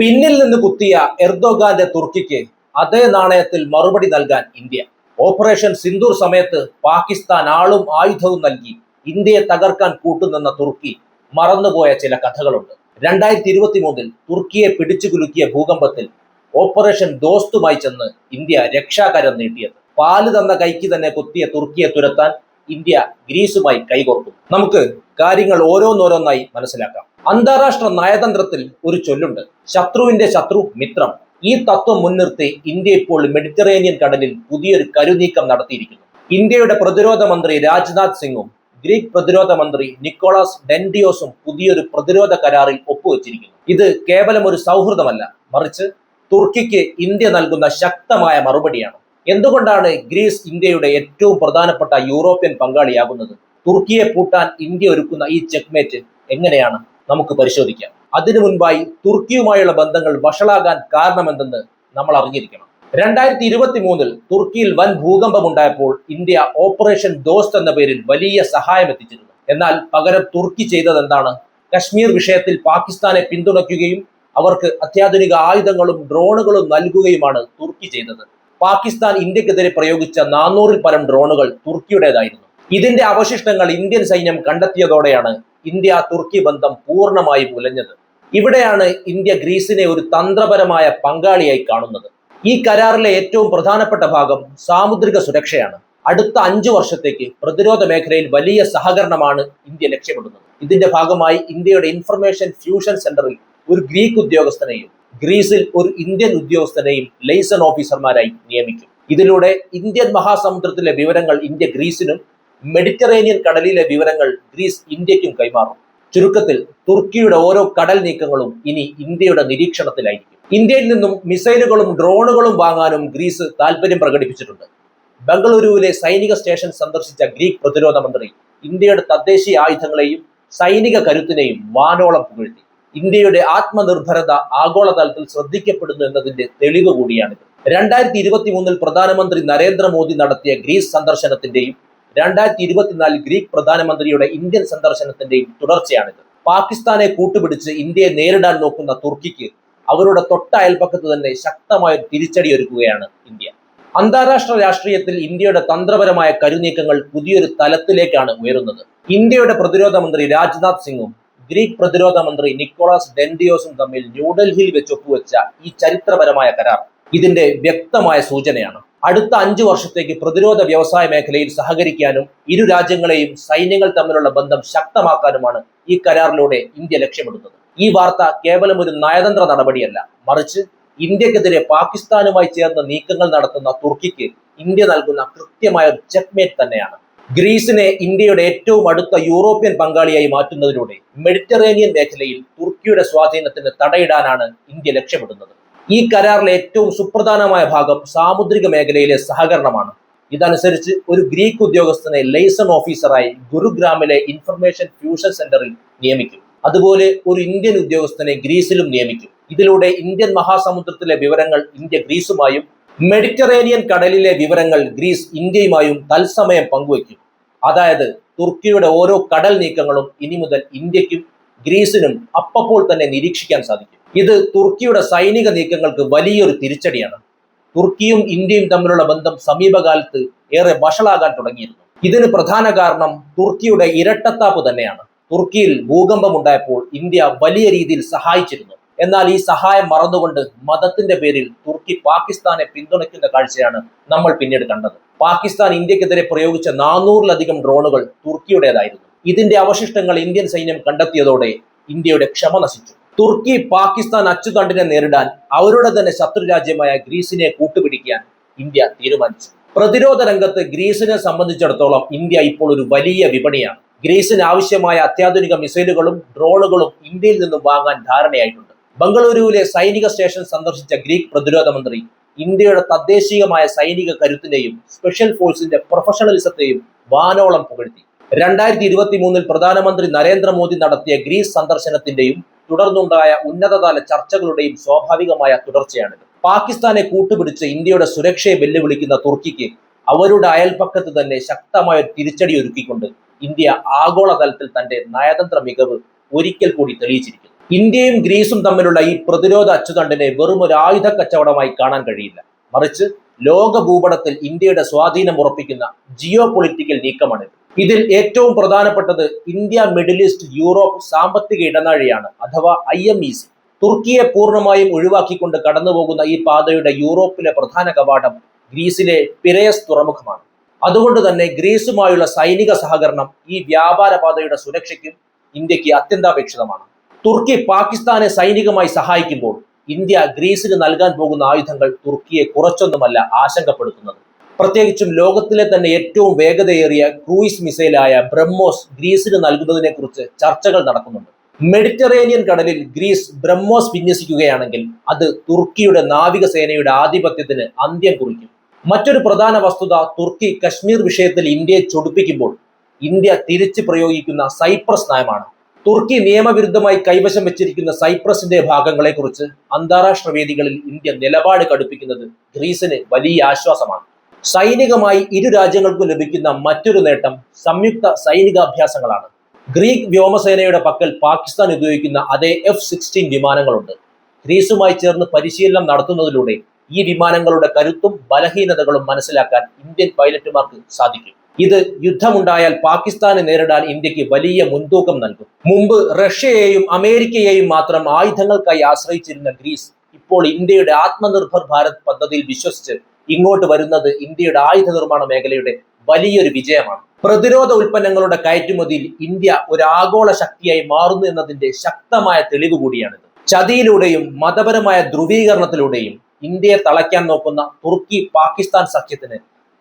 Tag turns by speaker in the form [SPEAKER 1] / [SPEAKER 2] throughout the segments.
[SPEAKER 1] പിന്നിൽ നിന്ന് കുത്തിയ എർദോഗാന്റെ തുർക്കിക്ക് അതേ നാണയത്തിൽ മറുപടി നൽകാൻ ഇന്ത്യ. ഓപ്പറേഷൻ സിന്ദൂർ സമയത്ത് പാകിസ്ഥാൻ ആളും ആയുധവും നൽകി ഇന്ത്യയെ തകർക്കാൻ കൂട്ടുനിന്ന തുർക്കി മറന്നുപോയ ചില കഥകളുണ്ട്. 2023 തുർക്കിയെ പിടിച്ചുകുലുക്കിയ ഭൂകമ്പത്തിൽ ഓപ്പറേഷൻ ദോസ്തുമായി ചെന്ന് ഇന്ത്യ രക്ഷാകരം നീട്ടിയത്. പാല് തന്ന കൈക്ക് തന്നെ കുത്തിയ തുർക്കിയെ തുരത്താൻ ഇന്ത്യ ഗ്രീസുമായി കൈകോർക്കും. നമുക്ക് കാര്യങ്ങൾ ഓരോന്നോരോന്നായി മനസ്സിലാക്കാം. അന്താരാഷ്ട്ര നയതന്ത്രത്തിൽ ഒരു ചൊല്ലുണ്ട്, ശത്രുവിന്റെ ശത്രു മിത്രം. ഈ തത്വം മുൻനിർത്തി ഇന്ത്യ ഇപ്പോൾ മെഡിറ്ററേനിയൻ കടലിൽ പുതിയൊരു കരുനീക്കം നടത്തിയിരിക്കുന്നു. ഇന്ത്യയുടെ പ്രതിരോധ മന്ത്രി രാജ്നാഥ് സിംഗും ഗ്രീക്ക് പ്രതിരോധ മന്ത്രി നിക്കോളാസ് ഡെൻഡിയോസും പുതിയൊരു പ്രതിരോധ കരാറിൽ ഒപ്പുവെച്ചിരിക്കുന്നു. ഇത് കേവലം ഒരു സൗഹൃദമല്ല, മറിച്ച് തുർക്കിക്ക് ഇന്ത്യ നൽകുന്ന ശക്തമായ മറുപടിയാണ്. എന്തുകൊണ്ടാണ് ഗ്രീസ് ഇന്ത്യയുടെ ഏറ്റവും പ്രധാനപ്പെട്ട യൂറോപ്യൻ പങ്കാളിയാകുന്നത്? തുർക്കിയെ പൂട്ടാൻ ഇന്ത്യ ഒരുക്കുന്ന ഈ ചെക്ക്മേറ്റ് എങ്ങനെയാണ്? നമുക്ക് പരിശോധിക്കാം. അതിനു മുൻപായി തുർക്കിയുമായുള്ള ബന്ധങ്ങൾ വഷളാകാൻ കാരണമെന്തെന്ന് നമ്മൾ അറിഞ്ഞിരിക്കണം. 2023 തുർക്കിയിൽ വൻ ഭൂകമ്പമുണ്ടായപ്പോൾ ഇന്ത്യ ഓപ്പറേഷൻ ദോസ്ത് എന്ന പേരിൽ വലിയ സഹായം എത്തിച്ചിരുന്നു. എന്നാൽ പകരം തുർക്കി ചെയ്തത് എന്താണ്? കശ്മീർ വിഷയത്തിൽ പാകിസ്ഥാനെ പിന്തുണയ്ക്കുകയും അവർക്ക് അത്യാധുനിക ആയുധങ്ങളും ഡ്രോണുകളും നൽകുകയുമാണ് തുർക്കി ചെയ്തത്. പാകിസ്ഥാൻ ഇന്ത്യക്കെതിരെ പ്രയോഗിച്ച 400-ൽ പരം ഡ്രോണുകൾ തുർക്കിയുടേതായിരുന്നു. ഇതിന്റെ അവശിഷ്ടങ്ങൾ ഇന്ത്യൻ സൈന്യം കണ്ടെത്തിയതോടെയാണ് ഇന്ത്യ തുർക്കി ബന്ധം പൂർണ്ണമായും ഉലഞ്ഞത്. ഇവിടെയാണ് ഇന്ത്യ ഗ്രീസിനെ ഒരു തന്ത്രപരമായ പങ്കാളിയായി കാണുന്നത്. ഈ കരാറിലെ ഏറ്റവും പ്രധാനപ്പെട്ട ഭാഗം സാമുദ്രിക സുരക്ഷയാണ്. അടുത്ത 5 വർഷത്തേക്ക് പ്രതിരോധ മേഖലയിൽ വലിയ സഹകരണമാണ് ഇന്ത്യ ലക്ഷ്യമിടുന്നത്. ഇതിന്റെ ഭാഗമായി ഇന്ത്യയുടെ ഇൻഫർമേഷൻ ഫ്യൂഷൻ സെന്ററിൽ ഒരു ഗ്രീക്ക് ഉദ്യോഗസ്ഥനെയും ഗ്രീസിൽ ഒരു ഇന്ത്യൻ ഉദ്യോഗസ്ഥനെയും ലൈസൺ ഓഫീസർമാരായി നിയമിക്കും. ഇതിലൂടെ ഇന്ത്യൻ മഹാസമുദ്രത്തിലെ വിവരങ്ങൾ ഇന്ത്യ ഗ്രീസിനും മെഡിറ്ററേനിയൻ കടലിലെ വിവരങ്ങൾ ഗ്രീസ് ഇന്ത്യക്കും കൈമാറും. ചുരുക്കത്തിൽ തുർക്കിയുടെ ഓരോ കടൽ നീക്കങ്ങളും ഇനി ഇന്ത്യയുടെ നിരീക്ഷണത്തിലായിരിക്കും. ഇന്ത്യയിൽ നിന്നും മിസൈലുകളും ഡ്രോണുകളും വാങ്ങാനും ഗ്രീസ് താല്പര്യം പ്രകടിപ്പിച്ചിട്ടുണ്ട്. ബംഗളൂരുവിലെ സൈനിക സ്റ്റേഷൻ സന്ദർശിച്ച ഗ്രീക്ക് പ്രതിരോധ മന്ത്രി ഇന്ത്യയുടെ തദ്ദേശീയ ആയുധങ്ങളെയും സൈനിക കരുത്തിനെയും വാനോളം പുകഴ്ത്തി. ഇന്ത്യയുടെ ആത്മനിർഭരത ആഗോളതലത്തിൽ ശ്രദ്ധിക്കപ്പെടുന്നു എന്നതിന്റെ തെളിവ് കൂടിയാണിത്. 2023 പ്രധാനമന്ത്രി നരേന്ദ്രമോദി നടത്തിയ ഗ്രീസ് സന്ദർശനത്തിന്റെയും 2024 ഗ്രീക്ക് പ്രധാനമന്ത്രിയുടെ ഇന്ത്യൻ സന്ദർശനത്തിന്റെയും തുടർച്ചയാണിത്. പാകിസ്ഥാനെ കൂട്ടുപിടിച്ച് ഇന്ത്യയെ നേരിടാൻ നോക്കുന്ന തുർക്കിക്ക് അവരുടെ തൊട്ട അയൽപ്പക്കത്ത് തന്നെ ശക്തമായ തിരിച്ചടി ഒരുക്കുകയാണ് ഇന്ത്യ. അന്താരാഷ്ട്ര രാഷ്ട്രീയത്തിൽ ഇന്ത്യയുടെ തന്ത്രപരമായ കരുനീക്കങ്ങൾ പുതിയൊരു തലത്തിലേക്കാണ് ഉയരുന്നത്. ഇന്ത്യയുടെ പ്രതിരോധ മന്ത്രി രാജ്നാഥ് സിംഗും ഗ്രീക്ക് പ്രതിരോധ മന്ത്രി നിക്കോളാസ് ഡെൻഡിയോസും തമ്മിൽ ന്യൂഡൽഹിയിൽ വെച്ച് ഒപ്പുവെച്ച ഈ ചരിത്രപരമായ കരാർ ഇതിന്റെ വ്യക്തമായ സൂചനയാണ്. അടുത്ത 5 വർഷത്തേക്ക് പ്രതിരോധ വ്യവസായ മേഖലയിൽ സഹകരിക്കാനും ഇരു രാജ്യങ്ങളെയും സൈന്യങ്ങൾ തമ്മിലുള്ള ബന്ധം ശക്തമാക്കാനുമാണ് ഈ കരാറിലൂടെ ഇന്ത്യ ലക്ഷ്യമിടുന്നത്. ഈ വാർത്ത കേവലം ഒരു നയതന്ത്ര നടപടിയല്ല, മറിച്ച് ഇന്ത്യക്കെതിരെ പാകിസ്ഥാനുമായി ചേർന്ന് നീക്കങ്ങൾ നടത്തുന്ന തുർക്കിക്ക് ഇന്ത്യ നൽകുന്ന കൃത്യമായ ഒരു ചെക്ക്മേറ്റ് തന്നെയാണ്. ഗ്രീസിനെ ഇന്ത്യയുടെ ഏറ്റവും അടുത്ത യൂറോപ്യൻ പങ്കാളിയായി മാറ്റുന്നതിലൂടെ മെഡിറ്ററേനിയൻ മേഖലയിൽ തുർക്കിയുടെ സ്വാധീനത്തിന് തടയിടാനാണ് ഇന്ത്യ ലക്ഷ്യമിടുന്നത്. ഈ കരാറിലെ ഏറ്റവും സുപ്രധാനമായ ഭാഗം സാമുദ്രിക മേഖലയിലെ സഹകരണമാണ്. ഇതനുസരിച്ച് ഒരു ഗ്രീക്ക് ഉദ്യോഗസ്ഥനെ ലൈസൺ ഓഫീസറായി ഗുരുഗ്രാമിലെ ഇൻഫർമേഷൻ ഫ്യൂഷൻ സെന്ററിൽ നിയമിക്കും. അതുപോലെ ഒരു ഇന്ത്യൻ ഉദ്യോഗസ്ഥനെ ഗ്രീസിലും നിയമിക്കും. ഇതിലൂടെ ഇന്ത്യൻ മഹാസമുദ്രത്തിലെ വിവരങ്ങൾ ഇന്ത്യ ഗ്രീസുമായും മെഡിറ്ററേനിയൻ കടലിലെ വിവരങ്ങൾ ഗ്രീസ് ഇന്ത്യയുമായും തത്സമയം പങ്കുവയ്ക്കും. അതായത് തുർക്കിയുടെ ഓരോ കടൽ നീക്കങ്ങളും ഇനി മുതൽ ഇന്ത്യക്കും ഗ്രീസിനും അപ്പോൾ തന്നെ നിരീക്ഷിക്കാൻ സാധിക്കും. ഇത് തുർക്കിയുടെ സൈനിക നീക്കങ്ങൾക്ക് വലിയൊരു തിരിച്ചടിയാണ്. തുർക്കിയും ഇന്ത്യയും തമ്മിലുള്ള ബന്ധം സമീപകാലത്ത് ഏറെ വഷളാകാൻ തുടങ്ങിയിരുന്നു. ഇതിന് പ്രധാന കാരണം തുർക്കിയുടെ ഇരട്ടത്താപ്പ് തന്നെയാണ്. തുർക്കിയിൽ ഭൂകമ്പമുണ്ടായപ്പോൾ ഇന്ത്യ വലിയ രീതിയിൽ സഹായിച്ചിരുന്നു. എന്നാൽ ഈ സഹായം മറന്നുകൊണ്ട് മതത്തിന്റെ പേരിൽ തുർക്കി പാകിസ്ഥാനെ പിന്തുണയ്ക്കുന്ന കാഴ്ചയാണ് നമ്മൾ പിന്നീട് കണ്ടത്. പാകിസ്ഥാൻ ഇന്ത്യക്കെതിരെ പ്രയോഗിച്ച 400-ലധികം ഡ്രോണുകൾ തുർക്കിയുടേതായിരുന്നു. ഇതിന്റെ അവശിഷ്ടങ്ങൾ ഇന്ത്യൻ സൈന്യം കണ്ടെത്തിയതോടെ ഇന്ത്യയുടെ ക്ഷമ നശിച്ചു. തുർക്കി പാകിസ്ഥാൻ അച്ചുതണ്ടിനെ നേരിടാൻ അവരുടെ തന്നെ ശത്രു രാജ്യമായ ഗ്രീസിനെ കൂട്ടുപിടിക്കാൻ ഇന്ത്യ തീരുമാനിച്ചു. പ്രതിരോധ രംഗത്ത് ഗ്രീസിനെ സംബന്ധിച്ചിടത്തോളം ഇന്ത്യ ഇപ്പോൾ ഒരു വലിയ വിപണിയാണ്. ഗ്രീസിന് ആവശ്യമായ അത്യാധുനിക മിസൈലുകളും ഡ്രോണുകളും ഇന്ത്യയിൽ നിന്നും വാങ്ങാൻ ധാരണയായിട്ടുണ്ട്. ബംഗളൂരുവിലെ സൈനിക സ്റ്റേഷൻ സന്ദർശിച്ച ഗ്രീക്ക് പ്രതിരോധ മന്ത്രി ഇന്ത്യയുടെ തദ്ദേശീയമായ സൈനിക കരുത്തിനെയും സ്പെഷ്യൽ ഫോഴ്സിന്റെ പ്രൊഫഷണലിസത്തെയും വാനോളം പുകഴ്ത്തി. 2023 പ്രധാനമന്ത്രി നരേന്ദ്രമോദി നടത്തിയ ഗ്രീസ് സന്ദർശനത്തിന്റെയും തുടർന്നുണ്ടായ ഉന്നതതല ചർച്ചകളുടെയും സ്വാഭാവികമായ തുടർച്ചയാണിത്. പാകിസ്ഥാനെ കൂട്ടുപിടിച്ച് ഇന്ത്യയുടെ സുരക്ഷയെ വെല്ലുവിളിക്കുന്ന തുർക്കിക്ക് അവരുടെ അയൽപ്പക്കത്ത് തന്നെ ശക്തമായ തിരിച്ചടി ഒരുക്കിക്കൊണ്ട് ഇന്ത്യ ആഗോളതലത്തിൽ തന്റെ നയതന്ത്ര മികവ് ഒരിക്കൽ കൂടി തെളിയിച്ചിരിക്കുന്നു. ഇന്ത്യയും ഗ്രീസും തമ്മിലുള്ള ഈ പ്രതിരോധ അച്ചുതണ്ടിനെ വെറും ഒരു ആയുധ കച്ചവടമായി കാണാൻ കഴിയില്ല. മറിച്ച് ലോക ഭൂപടത്തിൽ ഇന്ത്യയുടെ സ്വാധീനം ഉറപ്പിക്കുന്ന ജിയോ പൊളിറ്റിക്കൽ നീക്കമാണിത്. ഇതിൽ ഏറ്റവും പ്രധാനപ്പെട്ടത് ഇന്ത്യ മിഡിൽ ഈസ്റ്റ് യൂറോപ്പ് സാമ്പത്തിക ഇടനാഴിയാണ്, അഥവാ IMEC. തുർക്കിയെ പൂർണ്ണമായും ഒഴിവാക്കിക്കൊണ്ട് കടന്നുപോകുന്ന ഈ പാതയുടെ യൂറോപ്പിലെ പ്രധാന കവാടം ഗ്രീസിലെ പിരയസ് തുറമുഖമാണ്. അതുകൊണ്ട് തന്നെ ഗ്രീസുമായുള്ള സൈനിക സഹകരണം ഈ വ്യാപാര പാതയുടെ സുരക്ഷയ്ക്കും ഇന്ത്യക്ക് അത്യന്താപേക്ഷിതമാണ്. തുർക്കി പാകിസ്ഥാനെ സൈനികമായി സഹായിക്കുമ്പോൾ ഇന്ത്യ ഗ്രീസിന് നൽകാൻ പോകുന്ന ആയുധങ്ങൾ തുർക്കിയെ കുറച്ചൊന്നുമല്ല ആശങ്കപ്പെടുത്തുന്നത്. പ്രത്യേകിച്ചും ലോകത്തിലെ തന്നെ ഏറ്റവും വേഗതയേറിയ ക്രൂയിസ് മിസൈലായ ബ്രഹ്മോസ് ഗ്രീസിന് നൽകുന്നതിനെ കുറിച്ച് ചർച്ചകൾ നടക്കുന്നുണ്ട്. മെഡിറ്ററേനിയൻ കടലിൽ ഗ്രീസ് ബ്രഹ്മോസ് വിന്യസിക്കുകയാണെങ്കിൽ അത് തുർക്കിയുടെ നാവികസേനയുടെ ആധിപത്യത്തിന് അന്ത്യം കുറിക്കും. മറ്റൊരു പ്രധാന വസ്തുത തുർക്കി കശ്മീർ വിഷയത്തിൽ ഇന്ത്യയെ ചൊടിപ്പിക്കുമ്പോൾ ഇന്ത്യ തിരിച്ചു പ്രയോഗിക്കുന്ന സൈപ്രസ് നയമാണ്. തുർക്കി നിയമവിരുദ്ധമായി കൈവശം വെച്ചിരിക്കുന്ന സൈപ്രസിന്റെ ഭാഗങ്ങളെക്കുറിച്ച് അന്താരാഷ്ട്ര വേദികളിൽ ഇന്ത്യ നിലപാട് കടുപ്പിക്കുന്നത് ഗ്രീസിന് വലിയ ആശ്വാസമാണ്. സൈനികമായി ഇരു രാജ്യങ്ങൾക്കും ലഭിക്കുന്ന മറ്റൊരു നേട്ടം സംയുക്ത സൈനികാഭ്യാസങ്ങളാണ്. ഗ്രീക്ക് വ്യോമസേനയുടെ പക്കൽ പാകിസ്ഥാൻ ഉപയോഗിക്കുന്ന അതേ F-16 വിമാനങ്ങളുണ്ട്. ഗ്രീസുമായി ചേർന്ന് പരിശീലനം നടത്തുന്നതിലൂടെ ഈ വിമാനങ്ങളുടെ കരുത്തും ബലഹീനതകളും മനസ്സിലാക്കാൻ ഇന്ത്യൻ പൈലറ്റുമാർക്ക് സാധിക്കും. ഇത് യുദ്ധമുണ്ടായാൽ പാകിസ്ഥാനെ നേരിടാൻ ഇന്ത്യക്ക് വലിയ മുൻതൂക്കം നൽകും. മുമ്പ് റഷ്യയെയും അമേരിക്കയെയും മാത്രം ആയുധങ്ങൾക്കായി ആശ്രയിച്ചിരുന്ന ഗ്രീസ് ഇപ്പോൾ ഇന്ത്യയുടെ ആത്മനിർഭർ ഭാരത് പദ്ധതിയിൽ വിശ്വസിച്ച് ഇങ്ങോട്ട് വരുന്നത് ഇന്ത്യയുടെ ആയുധ നിർമ്മാണ മേഖലയുടെ വലിയൊരു വിജയമാണ്. പ്രതിരോധ ഉൽപ്പന്നങ്ങളുടെ കയറ്റുമതിയിൽ ഇന്ത്യ ഒരു ആഗോള ശക്തിയായി മാറുന്നു എന്നതിന്റെ ശക്തമായ തെളിവ് കൂടിയാണിത്. ചതിയിലൂടെയും മതപരമായ ധ്രുവീകരണത്തിലൂടെയും ഇന്ത്യയെ തളയ്ക്കാൻ നോക്കുന്ന തുർക്കി പാകിസ്ഥാൻ സഖ്യത്തിന്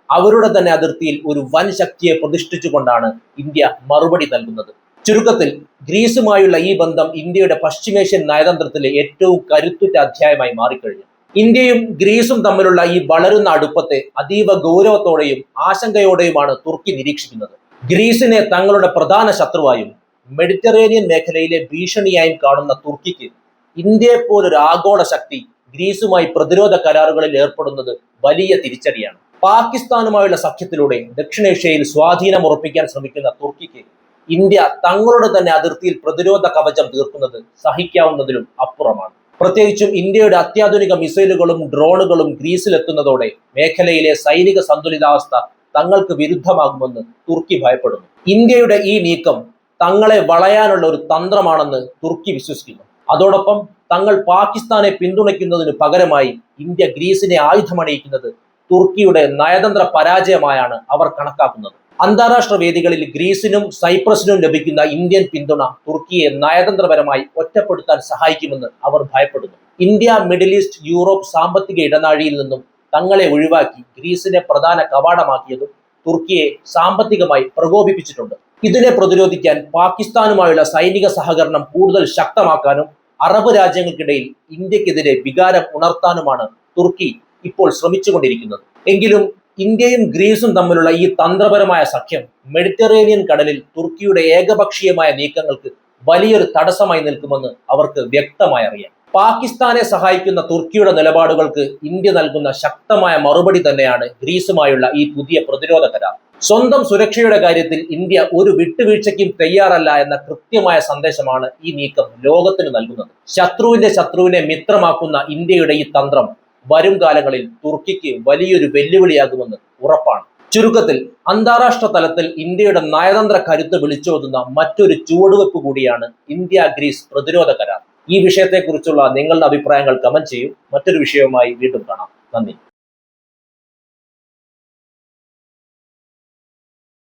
[SPEAKER 1] അവരുടെ തന്നെ അതിർത്തിയിൽ ഒരു വൻ ശക്തിയെ പ്രതിഷ്ഠിച്ചുകൊണ്ടാണ് ഇന്ത്യ മറുപടി നൽകുന്നത്. ചുരുക്കത്തിൽ ഗ്രീസുമായുള്ള ഈ ബന്ധം ഇന്ത്യയുടെ പശ്ചിമേഷ്യൻ നയതന്ത്രത്തിലെ ഏറ്റവും കരുത്തുറ്റ അധ്യായമായി മാറിക്കഴിഞ്ഞു. ഇന്ത്യയും ഗ്രീസും തമ്മിലുള്ള ഈ വളരുന്ന അടുപ്പത്തെ അതീവ ഗൗരവത്തോടെയും ആശങ്കയോടെയുമാണ് തുർക്കി നിരീക്ഷിക്കുന്നത്. ഗ്രീസിനെ തങ്ങളുടെ പ്രധാന ശത്രുവായും മെഡിറ്ററേനിയൻ മേഖലയിലെ ഭീഷണിയായും കാണുന്ന തുർക്കിക്ക് ഇന്ത്യയെപ്പോലൊരു ആഗോള ശക്തി ഗ്രീസുമായി പ്രതിരോധ കരാറുകളിൽ ഏർപ്പെടുന്നത് വലിയ തിരിച്ചടിയാണ്. പാകിസ്ഥാനുമായുള്ള സഖ്യത്തിലൂടെ ദക്ഷിണേഷ്യയിൽ സ്വാധീനം ഉറപ്പിക്കാൻ ശ്രമിക്കുന്ന തുർക്കിക്ക് ഇന്ത്യ തങ്ങളുടെ തന്നെ അതിർത്തിയിൽ പ്രതിരോധ കവചം തീർക്കുന്നത് സഹിക്കാവുന്നതിലും അപ്പുറമാണ്. പ്രത്യേകിച്ചും ഇന്ത്യയുടെ അത്യാധുനിക മിസൈലുകളും ഡ്രോണുകളും ഗ്രീസിലെത്തുന്നതോടെ മേഖലയിലെ സൈനിക സന്തുലിതാവസ്ഥ തങ്ങൾക്ക് വിരുദ്ധമാകുമെന്ന് തുർക്കി ഭയപ്പെടുന്നു. ഇന്ത്യയുടെ ഈ നീക്കം തങ്ങളെ വളയാനുള്ള ഒരു തന്ത്രമാണെന്ന് തുർക്കി വിശ്വസിക്കുന്നു. അതോടൊപ്പം തങ്ങൾ പാകിസ്ഥാനെ പിന്തുണയ്ക്കുന്നതിന് പകരമായി ഇന്ത്യ ഗ്രീസിനെ ആയുധമണിയിക്കുന്നത് തുർക്കിയുടെ നയതന്ത്ര പരാജയമായാണ് അവർ കണക്കാക്കുന്നത്. അന്താരാഷ്ട്ര വേദികളിൽ ഗ്രീസിനും സൈപ്രസിനും ലഭിക്കുന്ന ഇന്ത്യൻ പിന്തുണ തുർക്കിയെ നയതന്ത്രപരമായി ഒറ്റപ്പെടുത്താൻ സഹായിക്കുമെന്ന് അവർ ഭയപ്പെടുന്നു. ഇന്ത്യ മിഡിൽ ഈസ്റ്റ് യൂറോപ്പ് സാമ്പത്തിക ഇടനാഴിയിൽ നിന്നും തങ്ങളെ ഒഴിവാക്കി ഗ്രീസിനെ പ്രധാന കവാടമാക്കിയതും തുർക്കിയെ സാമ്പത്തികമായി പ്രകോപിപ്പിച്ചിട്ടുണ്ട്. ഇതിനെ പ്രതിരോധിക്കാൻ പാകിസ്ഥാനുമായുള്ള സൈനിക സഹകരണം കൂടുതൽ ശക്തമാക്കാനും അറബ് രാജ്യങ്ങൾക്കിടയിൽ ഇന്ത്യക്കെതിരെ വികാരം ഉണർത്താനുമാണ് തുർക്കി ഇപ്പോൾ ശ്രമിച്ചുകൊണ്ടിരിക്കുന്നത്. എങ്കിലും ഇന്ത്യയും ഗ്രീസും തമ്മിലുള്ള ഈ തന്ത്രപരമായ സഖ്യം മെഡിറ്ററേനിയൻ കടലിൽ തുർക്കിയുടെ ഏകപക്ഷീയമായ നീക്കങ്ങൾക്ക് വലിയൊരു തടസ്സമായി നിൽക്കുമെന്ന് അവർക്ക് വ്യക്തമായി അറിയാം. പാകിസ്ഥാനെ സഹായിക്കുന്ന തുർക്കിയുടെ നിലപാടുകൾക്ക് ഇന്ത്യ നൽകുന്ന ശക്തമായ മറുപടി തന്നെയാണ് ഗ്രീസുമായുള്ള ഈ പുതിയ പ്രതിരോധ കരാർ. സ്വന്തം സുരക്ഷയുടെ കാര്യത്തിൽ ഇന്ത്യ ഒരു വിട്ടുവീഴ്ചയ്ക്കും തയ്യാറല്ല എന്ന കൃത്യമായ സന്ദേശമാണ് ഈ നീക്കം ലോകത്തിന് നൽകുന്നത്. ശത്രുവിന്റെ ശത്രുവിനെ മിത്രമാക്കുന്ന ഇന്ത്യയുടെ ഈ തന്ത്രം വരും കാലങ്ങളിൽ തുർക്കിക്ക് വലിയൊരു വെല്ലുവിളിയാകുമെന്ന് ഉറപ്പാണ്. ചുരുക്കത്തിൽ അന്താരാഷ്ട്ര തലത്തിൽ ഇന്ത്യയുടെ നയതന്ത്ര കരുത്ത് വിളിച്ചോതുന്ന മറ്റൊരു ചുവടുവെപ്പ് കൂടിയാണ് ഇന്ത്യ ഗ്രീസ് പ്രതിരോധ കരാർ. ഈ വിഷയത്തെക്കുറിച്ചുള്ള നിങ്ങളുടെ അഭിപ്രായങ്ങൾ കമന്റ് ചെയ്യൂ. മറ്റൊരു വിഷയവുമായി വീണ്ടും കാണാം. നന്ദി.